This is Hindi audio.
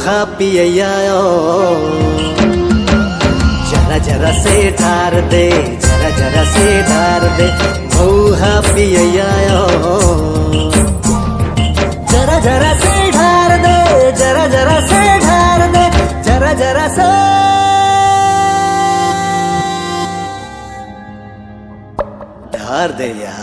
मऊहा पियायो, जरा जरा से ढार दे, जरा जरा से ढार दे, मऊहा पियायो, जरा जरा से ढार दे, जरा जरा से ढार दे, जरा जरा से ढार दे यार।